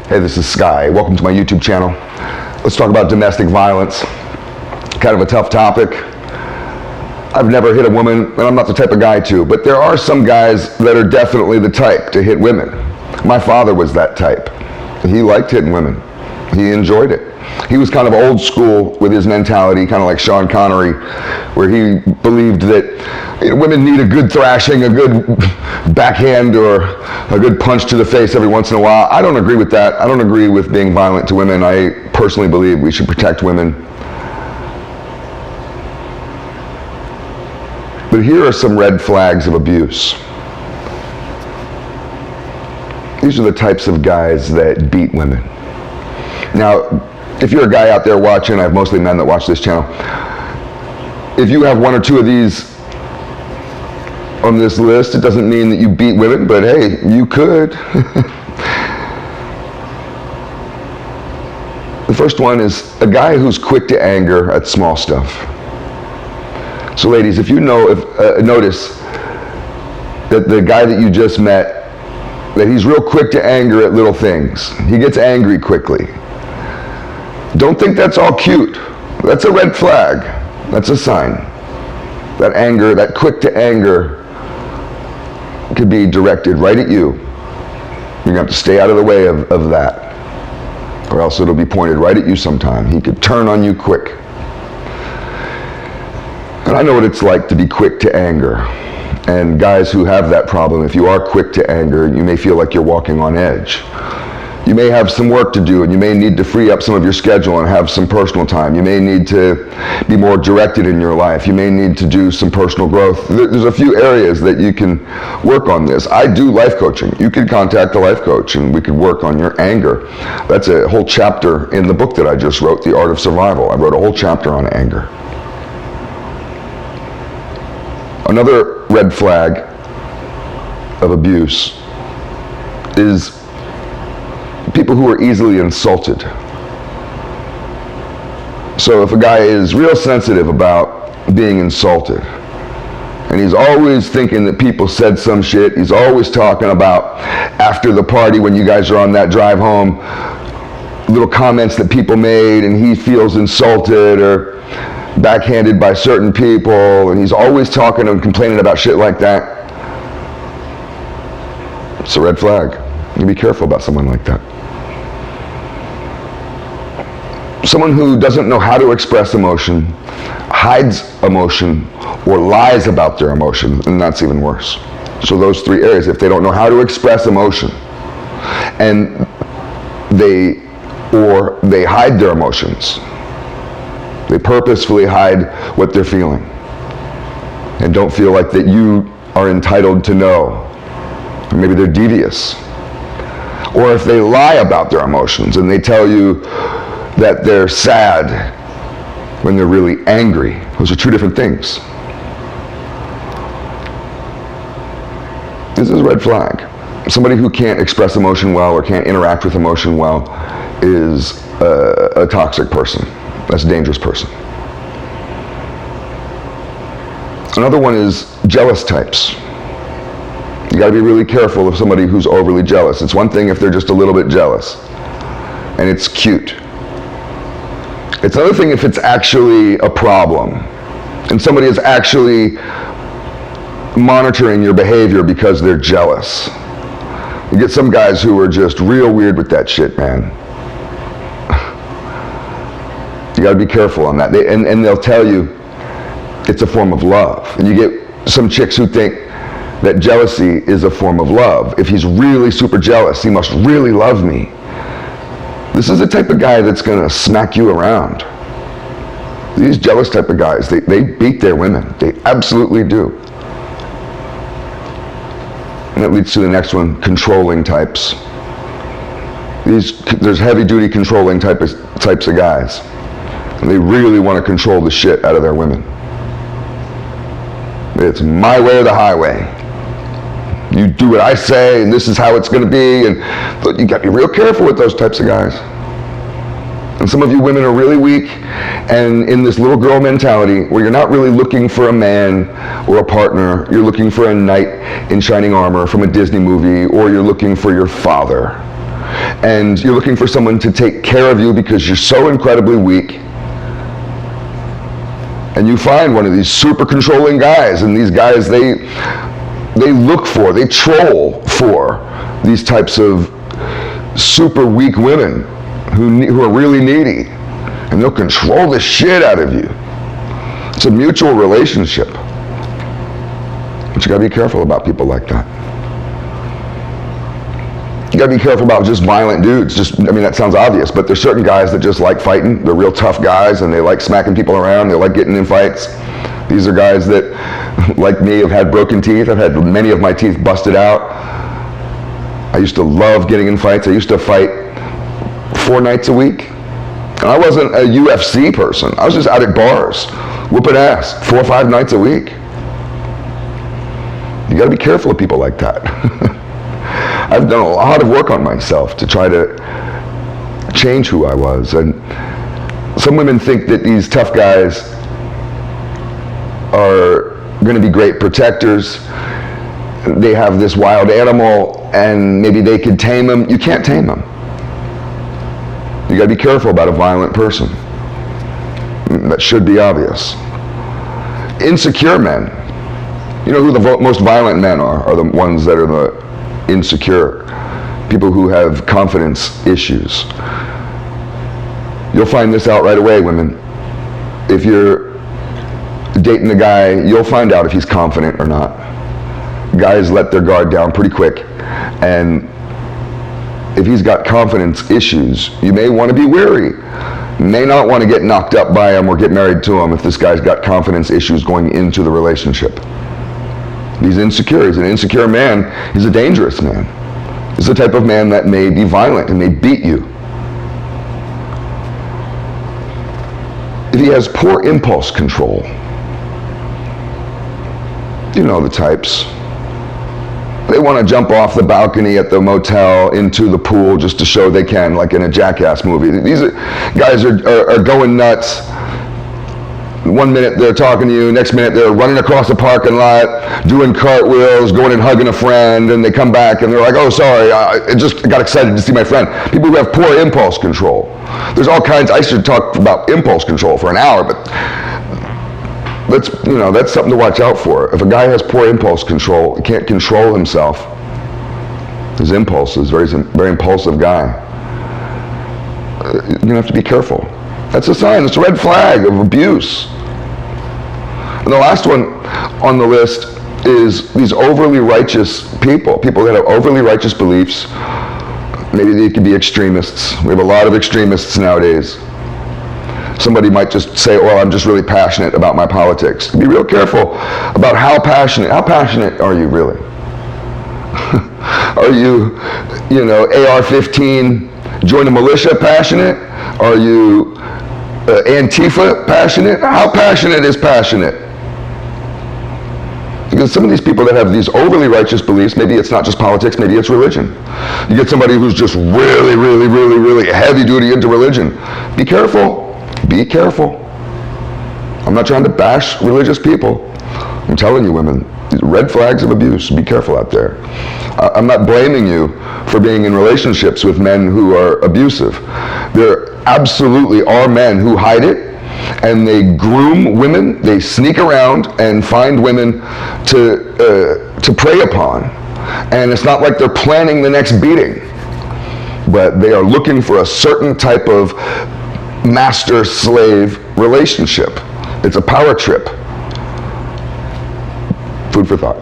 Hey, this is Sky. Welcome to my YouTube channel. Let's talk about domestic violence. Kind of a tough topic. I've never hit a woman, and I'm not the type of guy to, but there are some guys that are definitely the type to hit women. My father was that type. He liked hitting women. He enjoyed it. He was kind of old school with his mentality, kind of like Sean Connery, where he believed that women need a good thrashing, a good backhand, or a good punch to the face every once in a while. I don't agree with that. I don't agree with being violent to women. I personally believe we should protect women. But here are some red flags of abuse. These are the types of guys that beat women. Now, if you're a guy out there watching, I have mostly men that watch this channel. If you have one or two of these on this list, it doesn't mean that you beat women, but hey, you could. The first one is a guy who's quick to anger at small stuff. So ladies, if you notice that the guy that you just met, that he's real quick to anger at little things. He gets angry quickly. Don't think that's all cute. That's a red flag. That's a sign. That anger, that quick to anger, could be directed right at you. You're going to have to stay out of the way of that, or else it'll be pointed right at you sometime. He could turn on you quick. And I know what it's like to be quick to anger. And guys who have that problem, if you are quick to anger, you may feel like you're walking on edge. You may have some work to do, and you may need to free up some of your schedule and have some personal time. You may need to be more directed in your life. You may need to do some personal growth. There's a few areas that you can work on this. I do life coaching. You could contact a life coach and we could work on your anger. That's a whole chapter in the book that I just wrote, The Art of Survival. I wrote a whole chapter on anger. Another red flag of abuse is people who are easily insulted. So if a guy is real sensitive about being insulted, and he's always thinking that people said some shit, he's always talking about after the party when you guys are on that drive home, little comments that people made, and he feels insulted or backhanded by certain people, and he's always talking and complaining about shit like that. It's a red flag. You be careful about someone like that. Someone who doesn't know how to express emotion, hides emotion, or lies about their emotion, and that's even worse. So those three areas, if they don't know how to express emotion, and they hide their emotions, they purposefully hide what they're feeling, and don't feel like that you are entitled to know. Or maybe they're devious. Or if they lie about their emotions and they tell you that they're sad when they're really angry. Those are two different things. This is a red flag. Somebody who can't express emotion well or can't interact with emotion well is a toxic person. That's a dangerous person. Another one is jealous types. You gotta be really careful of somebody who's overly jealous. It's one thing if they're just a little bit jealous, and it's cute. It's another thing if it's actually a problem, and somebody is actually monitoring your behavior because they're jealous. You get some guys who are just real weird with that shit, man. You gotta be careful on that. And they'll tell you it's a form of love. And you get some chicks who think that jealousy is a form of love. If he's really super jealous, he must really love me. This is the type of guy that's gonna smack you around. These jealous type of guys, they beat their women. They absolutely do. And that leads to the next one, controlling types. There's heavy-duty controlling types of guys. And they really want to control the shit out of their women. It's my way or the highway. You do what I say, and this is how it's going to be. But you got to be real careful with those types of guys. And some of you women are really weak and in this little girl mentality where you're not really looking for a man or a partner. You're looking for a knight in shining armor from a Disney movie, or you're looking for your father. and you're looking for someone to take care of you because you're so incredibly weak, and you find one of these super controlling guys, and these guys, they troll for these types of super weak women who are really needy, and they'll control the shit out of you. It's a mutual relationship. But you gotta be careful about people like that. You gotta be careful about just violent dudes. That sounds obvious, but there's certain guys that just like fighting. They're real tough guys, and they like smacking people around. They like getting in fights. These are guys that, like me, have had broken teeth. I've had many of my teeth busted out. I used to love getting in fights. I used to fight 4 nights a week. And I wasn't a UFC person. I was just out at bars, whooping ass 4 or 5 nights a week. You gotta be careful of people like that. I've done a lot of work on myself to try to change who I was. And some women think that these tough guys are gonna be great protectors. They have this wild animal and maybe they could tame him. You can't tame him. You gotta be careful about a violent person. That should be obvious. Insecure men. You know who the most violent men are the ones that are the insecure. People who have confidence issues. You'll find this out right away, women. If you're dating a guy, you'll find out if he's confident or not. Guys let their guard down pretty quick, and if he's got confidence issues, you may want to be wary. You may not want to get knocked up by him or get married to him if this guy's got confidence issues going into the relationship. He's insecure. He's an insecure man. He's a dangerous man. He's the type of man that may be violent and may beat you. If he has poor impulse control, you know the types. They want to jump off the balcony at the motel into the pool just to show they can, like in a Jackass movie. These guys are going nuts. 1 minute they're talking to you, next minute they're running across the parking lot, doing cartwheels, going and hugging a friend, and they come back and they're like, oh, sorry, I just got excited to see my friend. People who have poor impulse control. There's all kinds. I should talk about impulse control for an hour, but that's something to watch out for. If a guy has poor impulse control, he can't control himself. His impulses, very impulsive guy. You're gonna have to be careful. That's a sign. It's a red flag of abuse. And the last one on the list is these overly righteous people that have overly righteous beliefs. Maybe they could be extremists. We have a lot of extremists nowadays. Somebody might just say, well, I'm just really passionate about my politics. Be real careful about how passionate are you really? Are you AR-15, join the militia passionate? Are you Antifa passionate? How passionate is passionate? Because some of these people that have these overly righteous beliefs, maybe it's not just politics, maybe it's religion. You get somebody who's just really, really, really, really heavy duty into religion. Be careful. Be careful. I'm not trying to bash religious people. I'm telling you, women, these red flags of abuse. Be careful out there. I'm not blaming you for being in relationships with men who are abusive. There absolutely are men who hide it, and they groom women. They sneak around and find women to prey upon. And it's not like they're planning the next beating, but they are looking for a certain type of master-slave relationship. It's a power trip. Food for thought.